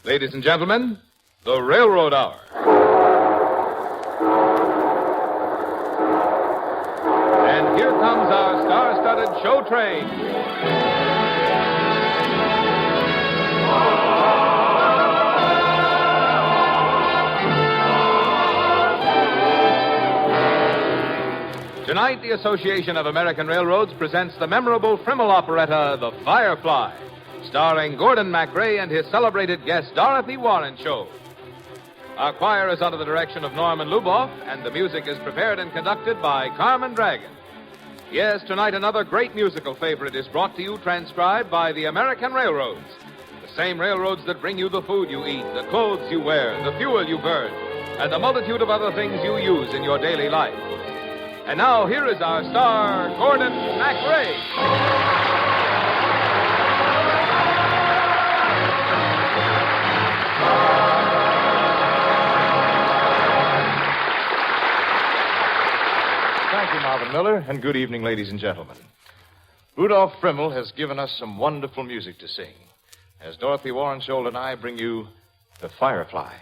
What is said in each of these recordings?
Ladies and gentlemen, the Railroad Hour. And here comes our star-studded show train. Tonight, the Association of American Railroads presents the memorable Frimmel operetta, The Firefly, starring Gordon MacRae and his celebrated guest, Dorothy Warren Show. Our choir is under the direction of Norman Luboff, and the music is prepared and conducted by Carmen Dragon. Yes, tonight another great musical favorite is brought to you transcribed by the American Railroads. The same railroads that bring you the food you eat, the clothes you wear, the fuel you burn, and the multitude of other things you use in your daily life. And now, here is our star, Gordon MacRae. Thank you, Marvin Miller, and good evening, ladies and gentlemen. Rudolph Frimmel has given us some wonderful music to sing, as Dorothy Warrensholt and I bring you The Firefly.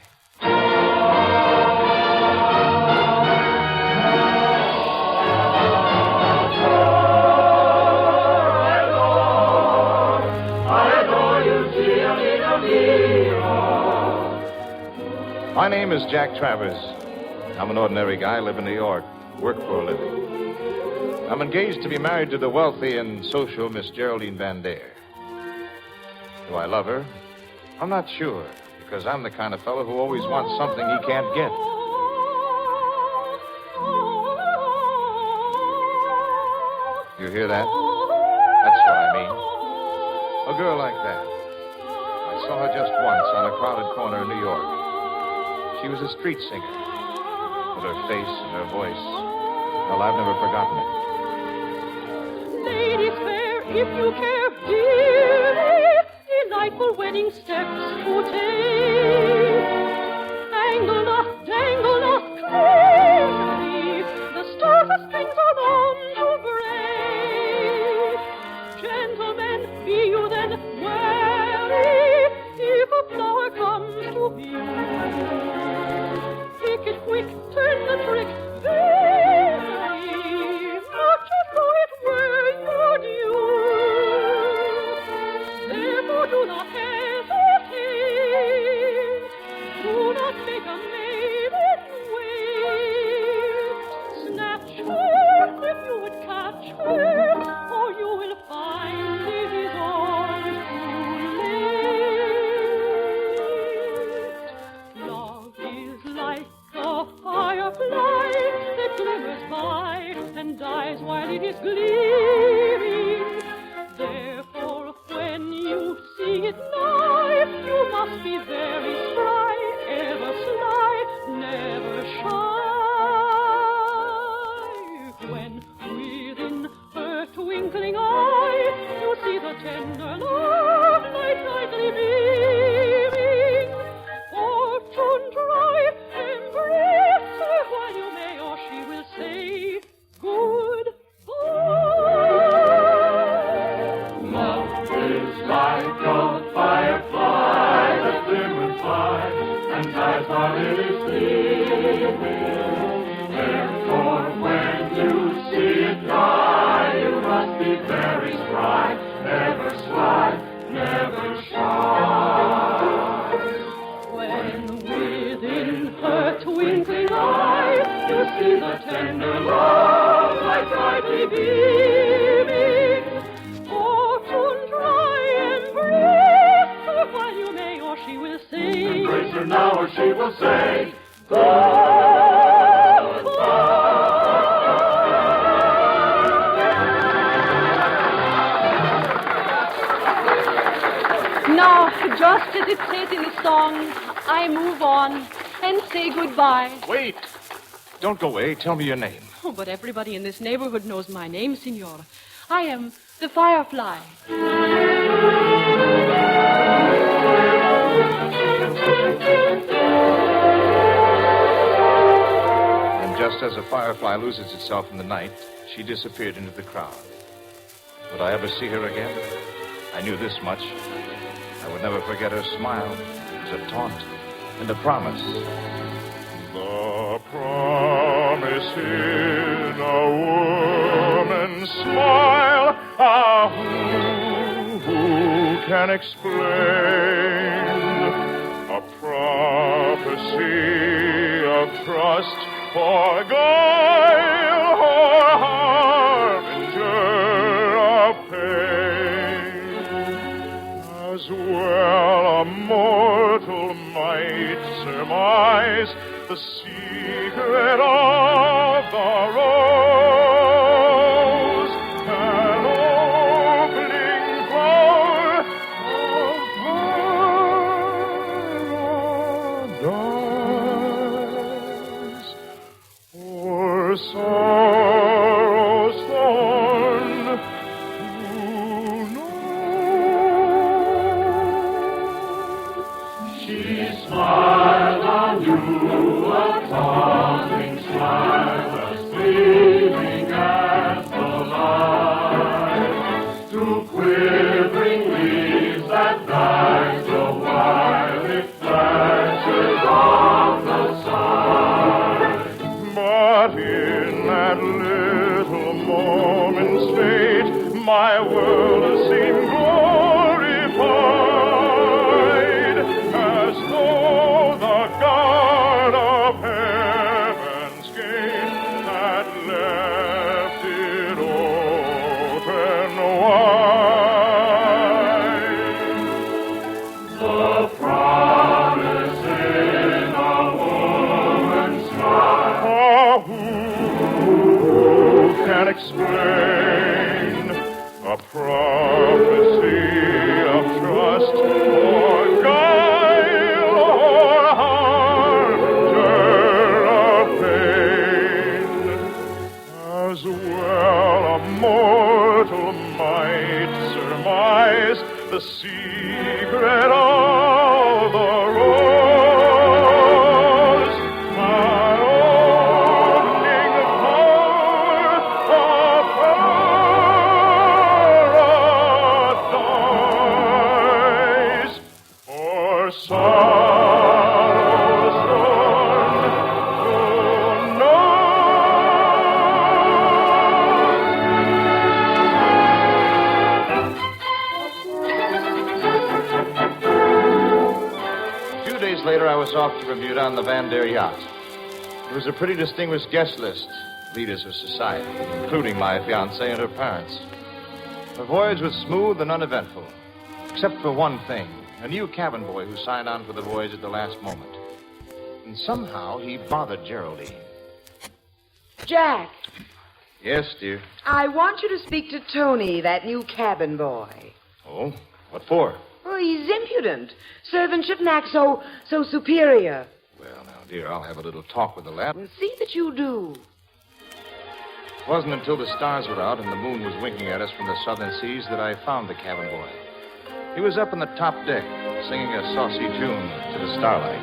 My name is Jack Travers. I'm an ordinary guy, live in New York, work for a living. I'm engaged to be married to the wealthy and social Miss Geraldine Van Dare. Do I love her? I'm not sure, because I'm the kind of fellow who always wants something he can't get. You hear that? That's what I mean. A girl like that. I saw her just once on a crowded corner in New York. She was a street singer. But her face and her voice, well, I've never forgotten it. Ladies fair, if you care dearly, delightful wedding steps to take. Angle not, dangle not clearly, the starless strings are bound to break. Gentlemen, be you then wary, if a flower comes to view. Pick it quick, turn the trick very, not to throw it where you're due. Therefore do not hesitate, do not make a maiden wait. Snatch her if you would catch her, or you will find it is all too late. Love is like a firefly that glimmers by and dies while it is gleaming. Therefore, when you see it nigh, you must be very spry, ever sly, never shy. When within her twinkling eye, you see the tender love light brightly beaming. Fortune try, embrace her while you may, or she will say goodbye. Love is like a firefly that glimmers by and dies while it is sleeping. Therefore, when you see it die, you must be very spry, never sly, never shy. When within her twinkling eye, you see the tender love light brightly beaming. Fortune try, embrace her while you may, or she will say, Embrace her now, or she will say, Now, just as it says in the song, I move on and say goodbye. Wait! Don't go away. Tell me your name. Oh, but everybody in this neighborhood knows my name, Senor. I am the Firefly. And just as a firefly loses itself in the night, she disappeared into the crowd. Would I ever see her again? I knew this much. I would never forget her smile. It was a taunt and a promise. The promise in a woman's smile. Ah, who can explain? A prophecy of trust or guile or harbinger of pain. As well a mortal might surmise the secret of the rose, an opening flower of paradise, or sorrow's thorn, who knows? She smiled on you, a calming smile, as gleaming as the light, through quivering leaves that died so while it flashes on the side. But in that little moment's fate, my world seemed glorified, as though the guard of heaven's gate had left it open wide. The promise in a woman's smile. Ah, who can explain a prophecy of trust or guile or harbinger of pain? As well a mortal might surmise the secret of the rose, an opening flower of paradise, or sorrow's thorn, who knows? A few days later, I was off to Bermuda on the Vandair yacht. It was a pretty distinguished guest list, leaders of society, including my fiancée and her parents. The voyage was smooth and uneventful, except for one thing, a new cabin boy who signed on for the voyage at the last moment. And somehow he bothered Geraldine. Jack, Yes, dear. I want you to speak to Tony, that new cabin boy. Oh, what for? Oh, he's impudent. Servants shouldn't act so superior. Well, now, dear, I'll have a little talk with the lad. Well, see that you do. It wasn't until the stars were out and the moon was winking at us from the southern seas that I found the cabin boy. He was up on the top deck, singing a saucy tune to the starlight.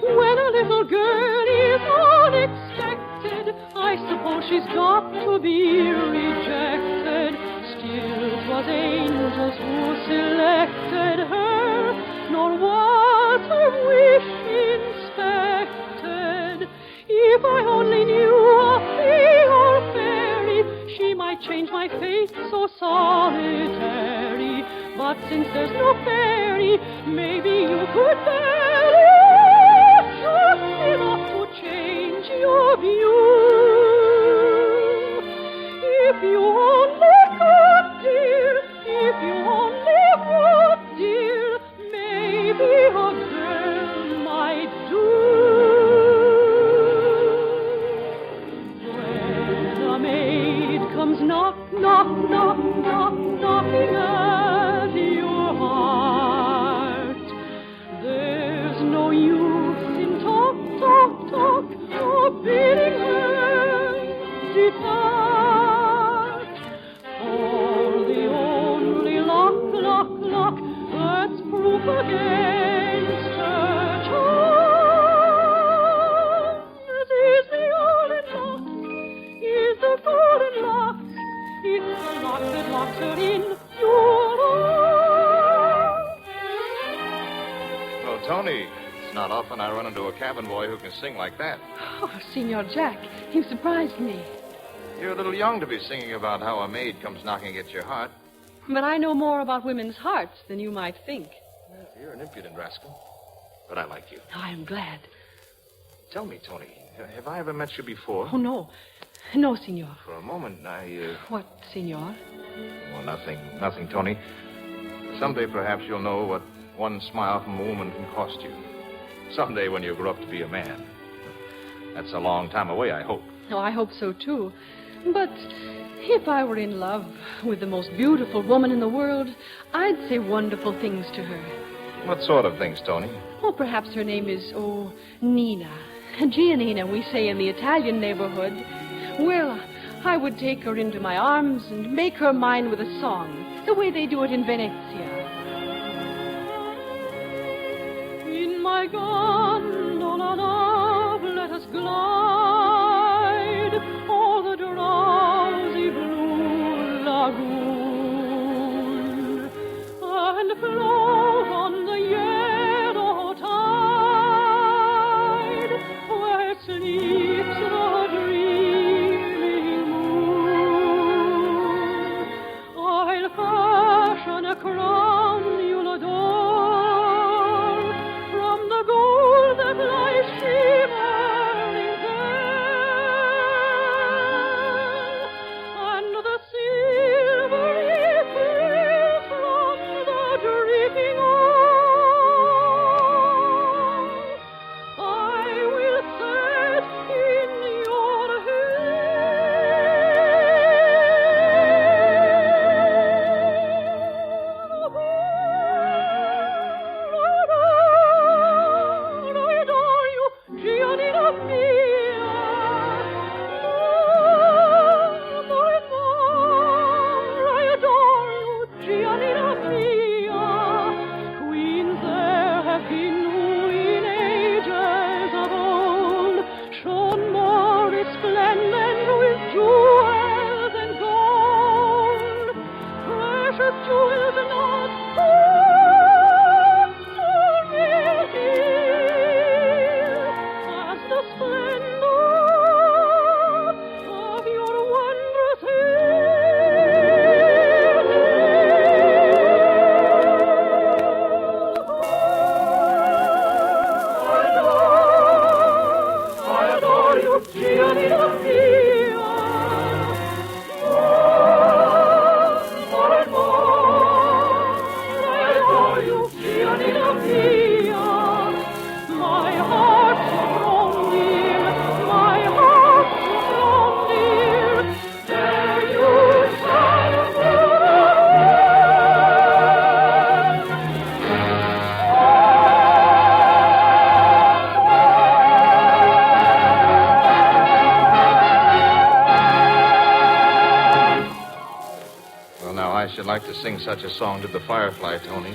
When a little girl is unexpected, I suppose she's got to be rejected. Still, 'twas angels who selected her, nor was her wish inspected. If I only knew a fee or fairy, she might change my fate so solitary. But since there's no fairy, maybe you could bear it. Just enough to change your view. If you only could, dear, if you only would, dear, maybe a girl might do. When a maid comes knock, knock, knock, knock, knocking at your heart, there's no use in talk, talk, talk, or bidding her depart. For the only lock, lock, lock, that's proof against her charms is the golden lock, is the golden lock. It's the lock that locks her in your arms. Tony. It's not often I run into a cabin boy who can sing like that. Oh, Senor Jack, you surprised me. You're a little young to be singing about how a maid comes knocking at your heart. But I know more about women's hearts than you might think. Well, you're an impudent rascal. But I like you. I am glad. Tell me, Tony, have I ever met you before? Oh, no. No, Senor. For a moment, What, Senor? Well, nothing, Tony. Someday, perhaps, you'll know what one smile from a woman can cost you. Someday, when you grow up to be a man. That's a long time away, I hope. Oh, I hope so, too. But if I were in love with the most beautiful woman in the world, I'd say wonderful things to her. What sort of things, Tony? Oh, perhaps her name is, Nina. Giannina, we say in the Italian neighborhood. Well, I would take her into my arms and make her mine with a song, the way they do it in Venezia. In my gondola, love, let us glide o'er the drowsy blue lagoon and float on the yellow tide where sleeps the dreaming moon. I'll fashion a crown you'll adore from the gold that lies shimmering there, and the silvery pearls from the dripping ore I will set in your Queens there have been in ages of old, shone more resplendent with jewels and gold, precious jewels not so reveal as the splendor of your wondrous I adore you, Giannina mia. More and more, I adore you, Giannina mia. My heart so grown dear, my heart so grown dear. There you stand Well, now, I should like to sing such a song to the Firefly, Tony.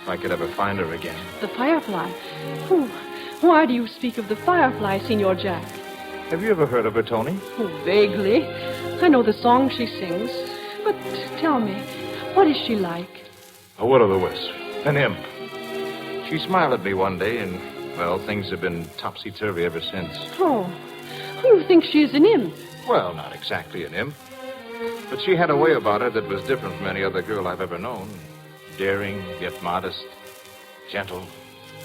If I could ever find her again. The Firefly? Oh, why do you speak of the Firefly, Senor Jack? Have you ever heard of her, Tony? Oh, vaguely. I know the song she sings. But tell me, what is she like? A will-o'-the-wisp. An imp. She smiled at me one day, and, well, things have been topsy-turvy ever since. Oh, you think she is an imp? Well, not exactly an imp. But she had a way about her that was different from any other girl I've ever known. Daring, yet modest. Gentle,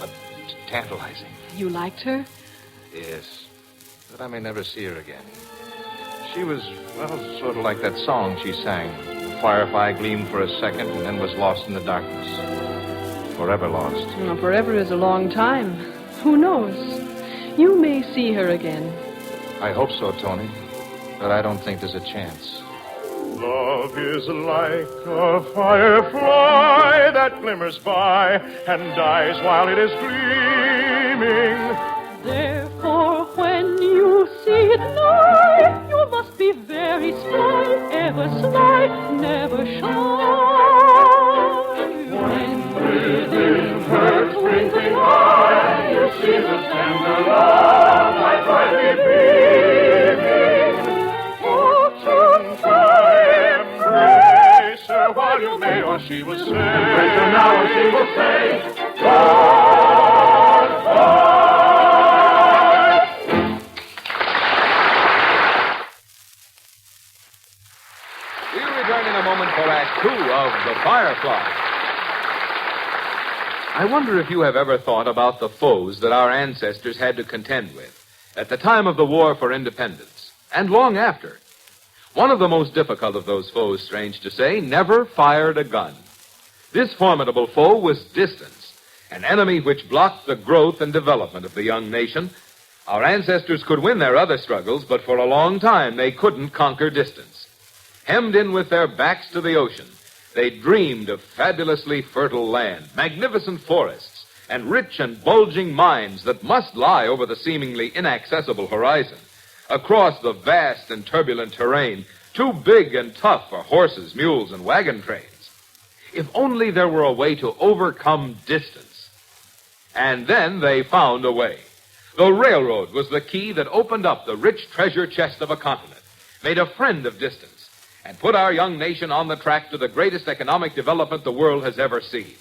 but tantalizing. You liked her? Yes. But I may never see her again. She was, well, sort of like that song she sang. The firefly gleamed for a second and then was lost in the darkness. Forever lost. Well, forever is a long time. Who knows? You may see her again. I hope so, Tony. But I don't think there's a chance. Love is like a firefly that glimmers by and dies while it is gleaming. Therefore, when you see it nigh, you must be very sly, ever sly, never shy. When within her twinkling eye you see the tender love I brightly beaming, fortune embrace her while you may, or she will say, embrace her now, or she will say, go. Firefly. I wonder if you have ever thought about the foes that our ancestors had to contend with at the time of the War for Independence, and long after. One of the most difficult of those foes, strange to say, never fired a gun. This formidable foe was distance, an enemy which blocked the growth and development of the young nation. Our ancestors could win their other struggles, but for a long time they couldn't conquer distance. Hemmed in with their backs to the ocean, they dreamed of fabulously fertile land, magnificent forests, and rich and bulging mines that must lie over the seemingly inaccessible horizon, across the vast and turbulent terrain, too big and tough for horses, mules, and wagon trains. If only there were a way to overcome distance. And then they found a way. The railroad was the key that opened up the rich treasure chest of a continent, made a friend of distance, and put our young nation on the track to the greatest economic development the world has ever seen.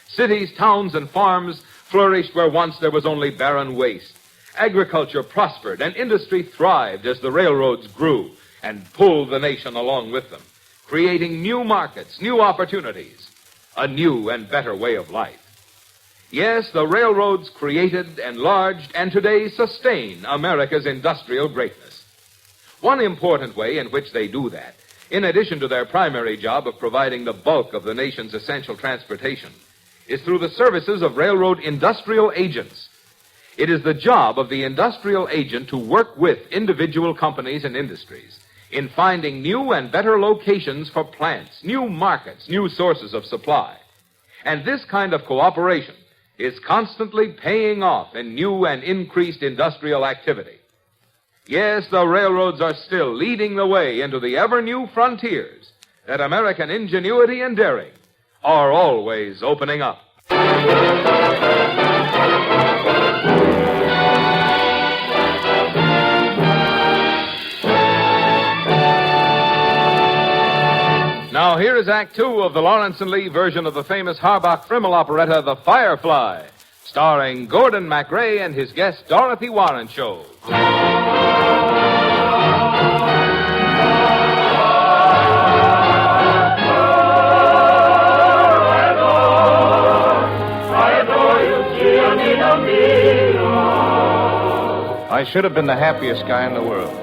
Cities, towns, and farms flourished where once there was only barren waste. Agriculture prospered and industry thrived as the railroads grew and pulled the nation along with them, creating new markets, new opportunities, a new and better way of life. Yes, the railroads created, enlarged, and today sustain America's industrial greatness. One important way in which they do that, in addition to their primary job of providing the bulk of the nation's essential transportation, is through the services of railroad industrial agents. It is the job of the industrial agent to work with individual companies and industries in finding new and better locations for plants, new markets, new sources of supply. And this kind of cooperation is constantly paying off in new and increased industrial activity. Yes, the railroads are still leading the way into the ever-new frontiers that American ingenuity and daring are always opening up. Now, here is Act Two of the Lawrence and Lee version of the famous Harbach-Frimmel operetta, The Firefly, starring Gordon MacRae and his guest Dorothy Warren Show. I should have been the happiest guy in the world.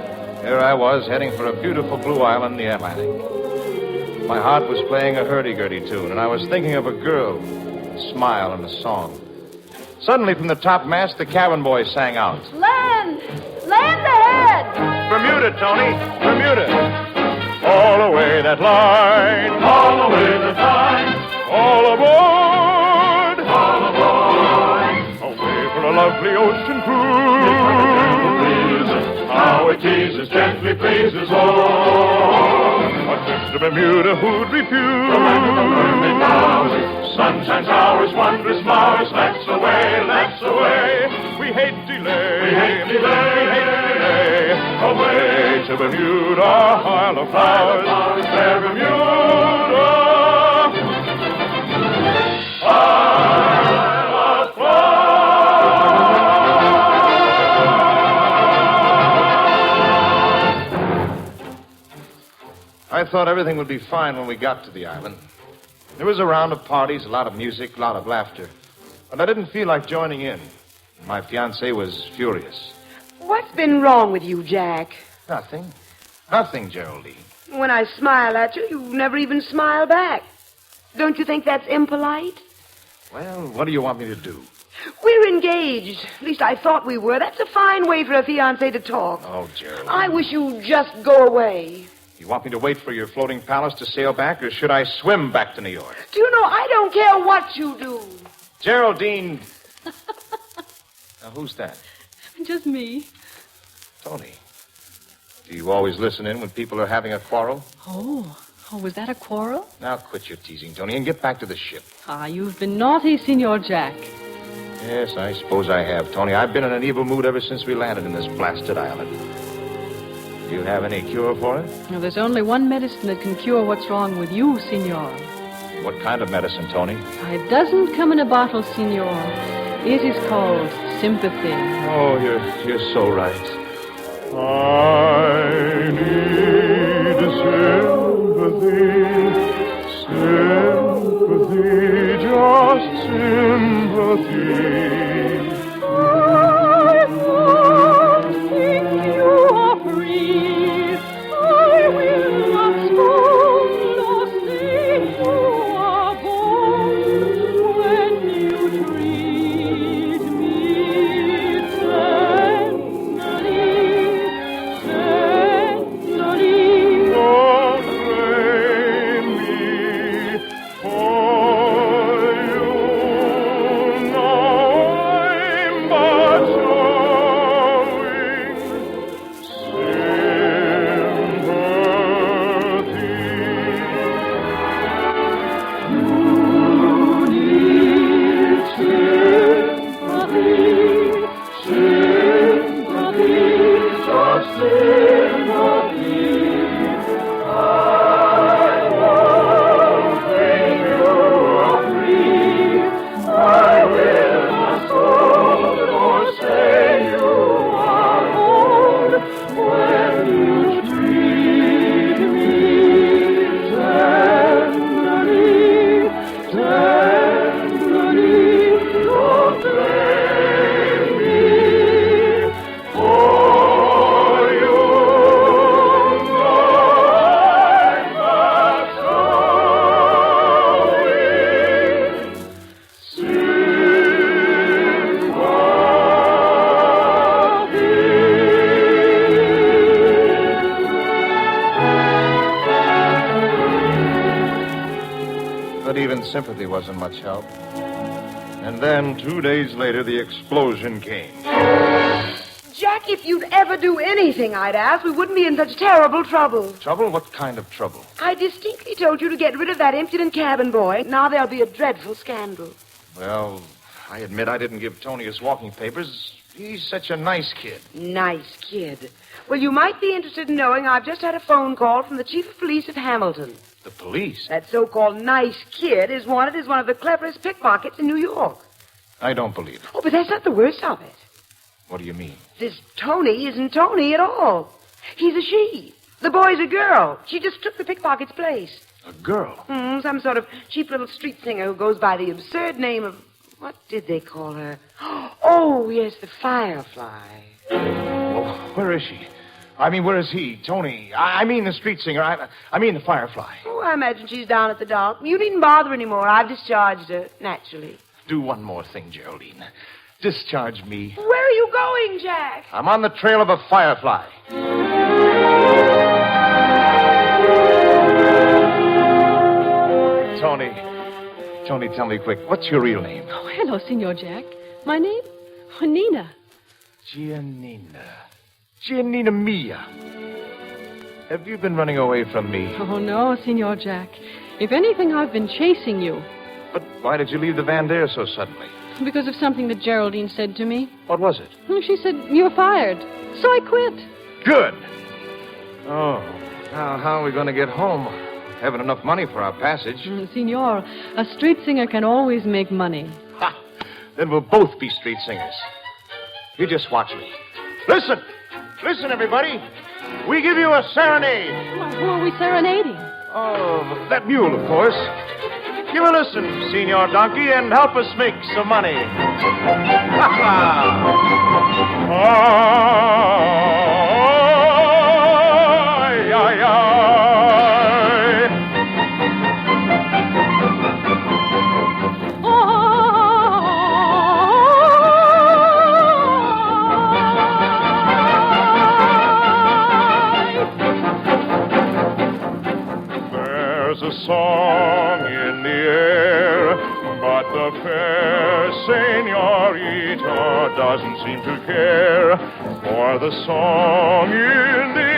There I was, heading for a beautiful blue island in the Atlantic. My heart was playing a hurdy-gurdy tune, and I was thinking of a girl, a smile, and a song. Suddenly, from the topmast, the cabin boy sang out. Land! Land ahead! Bermuda, Tony, Bermuda. All away that line. All away that line. All aboard. All aboard. Away for a lovely ocean cruise. How it teases, gently pleases all. A trip to Bermuda who'd refuse? Sunshine showers, wondrous flowers, let's away. We hate delay, we hate delay. Away to Bermuda, Isle of Flowers, fair Bermuda. Isle of Flowers. I thought everything would be fine when we got to the island. There was a round of parties, a lot of music, a lot of laughter. But I didn't feel like joining in. My fiancée was furious. What's been wrong with you, Jack? Nothing. Nothing, Geraldine. When I smile at you, you never even smile back. Don't you think that's impolite? Well, what do you want me to do? We're engaged. At least I thought we were. That's a fine way for a fiancé to talk. Oh, Geraldine. I wish you'd just go away. You want me to wait for your floating palace to sail back, or should I swim back to New York? Do you know, I don't care what you do. Geraldine. Now, who's that? Just me. Tony. Do you always listen in when people are having a quarrel? Oh, was that a quarrel? Now, quit your teasing, Tony, and get back to the ship. You've been naughty, Senor Jack. Yes, I suppose I have, Tony. I've been in an evil mood ever since we landed in this blasted island. Do you have any cure for it? Well, there's only one medicine that can cure what's wrong with you, Senor. What kind of medicine, Tony? It doesn't come in a bottle, Senor. It is called sympathy. Oh, you're so right. I need sympathy, Sympathy, just sympathy. I don't think you are free. I will not scold or say you are bold when you treat me tenderly, tenderly. Don't blame me for you know I'm but showing sympathy. But even sympathy wasn't much help. And then, 2 days later, the explosion came. Jack, if you'd ever do anything I'd ask, we wouldn't be in such terrible trouble. Trouble? What kind of trouble? I distinctly told you to get rid of that impudent cabin boy. Now there'll be a dreadful scandal. Well, I admit I didn't give Tony his walking papers. He's such a nice kid. Nice kid. Well, you might be interested in knowing I've just had a phone call from the chief of police of Hamilton. The police? That so-called nice kid is wanted as one of the cleverest pickpockets in New York. I don't believe it. Oh, but that's not the worst of it. What do you mean? This Tony isn't Tony at all. He's a she. The boy's a girl. She just took the pickpocket's place. A girl? Some sort of cheap little street singer who goes by the absurd name of... What did they call her? Oh, yes, the Firefly. Oh, where is she? I mean, where is he? Tony. I mean the street singer. I mean the Firefly. Oh, I imagine she's down at the dock. You needn't bother anymore. I've discharged her, naturally. Do one more thing, Geraldine. Discharge me. Where are you going, Jack? I'm on the trail of a Firefly. Tony, tell me quick. What's your real name? Oh, hello, Signor Jack. My name? Oh, Nina. Giannina Mia. Have you been running away from me? Oh, no, Signor Jack. If anything, I've been chasing you. But why did you leave the Van Dare so suddenly? Because of something that Geraldine said to me. What was it? She said, you're fired. So I quit. Good. Oh, now how are we going to get home? Haven't enough money for our passage. Signor, a street singer can always make money. Ha! Then we'll both be street singers. You just watch me. Listen! Listen, everybody. We give you a serenade. Well, who are we serenading? Oh, that mule, of course. Give a listen, Senor Donkey, and help us make some money. Ha There's a song in the air, but the fair senorita doesn't seem to care for the song in the air.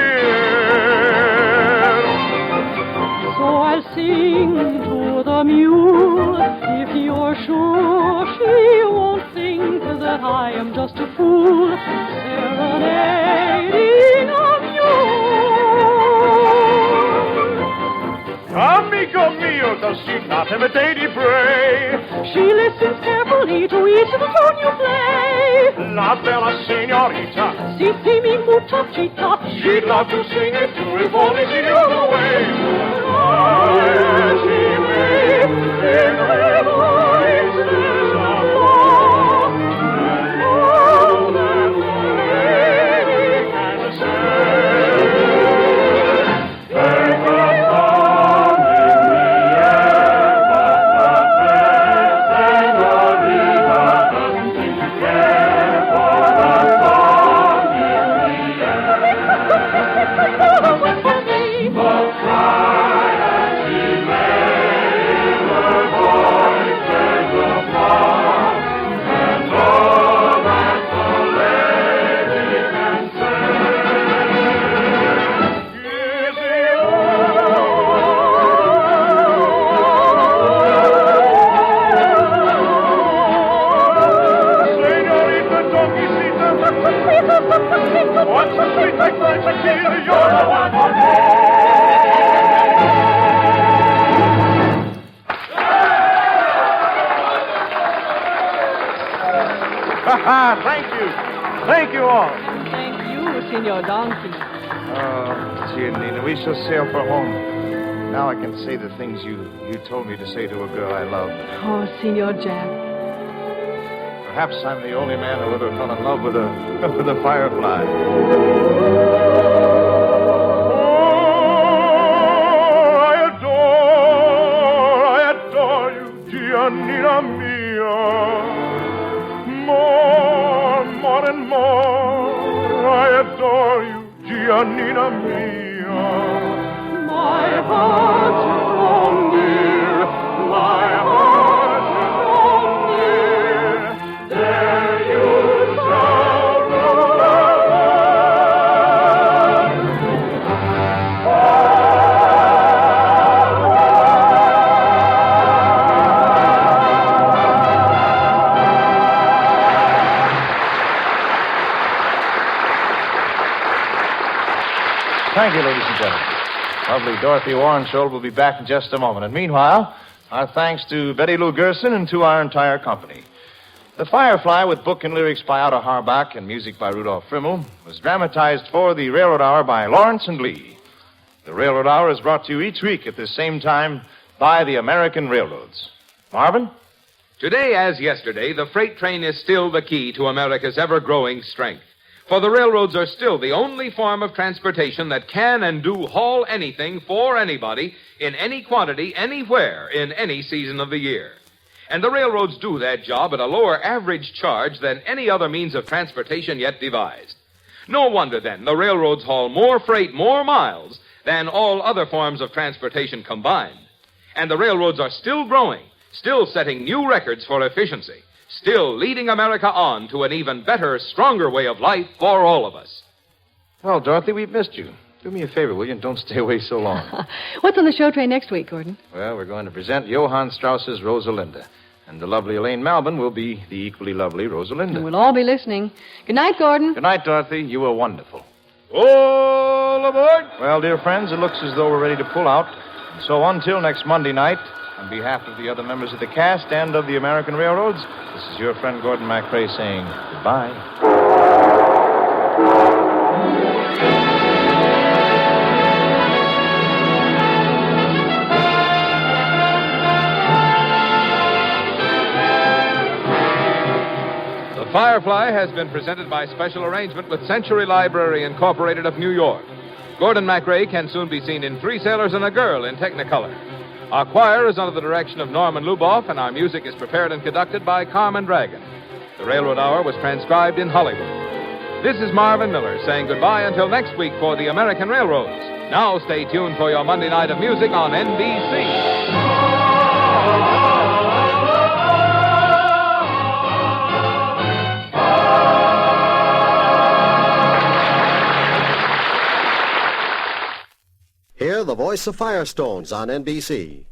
So I'll sing to the mule, if you're sure she won't think that I am just a fool, serenading a mule. Amigo mio, does she not have a dainty bray? She listens carefully to each of the tune you play. La bella senorita, Si mi muchachita, she'd love to sing it too if only she knew the way. Thank you. Thank you all. And thank you, Signor Donkey. Oh, Giannina, we shall sail for home. Now I can say the things you told me to say to a girl I love. Oh, Signor Jack. Perhaps I'm the only man who ever fell in love with a firefly. Oh, I adore you, Giannina mia. More and more, I adore you, Giannina mia. My heart is so near, my heart is so near. There you shall rule. Thank you, ladies and gentlemen. Lovely Dorothy Warrensholt will be back in just a moment. And meanwhile, our thanks to Betty Lou Gerson and to our entire company. The Firefly, with book and lyrics by Otto Harbach and music by Rudolf Frimmel, was dramatized for the Railroad Hour by Lawrence and Lee. The Railroad Hour is brought to you each week at this same time by the American Railroads. Marvin? Today, as yesterday, the freight train is still the key to America's ever-growing strength. For the railroads are still the only form of transportation that can and do haul anything for anybody in any quantity, anywhere, in any season of the year. And the railroads do that job at a lower average charge than any other means of transportation yet devised. No wonder, then, the railroads haul more freight, more miles, than all other forms of transportation combined. And the railroads are still growing, still setting new records for efficiency, still leading America on to an even better, stronger way of life for all of us. Well, Dorothy, we've missed you. Do me a favor, will you, and don't stay away so long. What's on the show train next week, Gordon? Well, we're going to present Johann Strauss's Rosalinda. And the lovely Elaine Malbin will be the equally lovely Rosalinda. And we'll all be listening. Good night, Gordon. Good night, Dorothy. You were wonderful. All aboard! Well, dear friends, it looks as though we're ready to pull out. And so until next Monday night, on behalf of the other members of the cast and of the American Railroads, this is your friend Gordon MacRae saying goodbye. The Firefly has been presented by special arrangement with Century Library Incorporated of New York. Gordon MacRae can soon be seen in Three Sailors and a Girl in Technicolor. Our choir is under the direction of Norman Luboff, and our music is prepared and conducted by Carmen Dragon. The Railroad Hour was transcribed in Hollywood. This is Marvin Miller saying goodbye until next week for the American Railroads. Now stay tuned for your Monday night of music on NBC. Hear the voice of Firestones on NBC.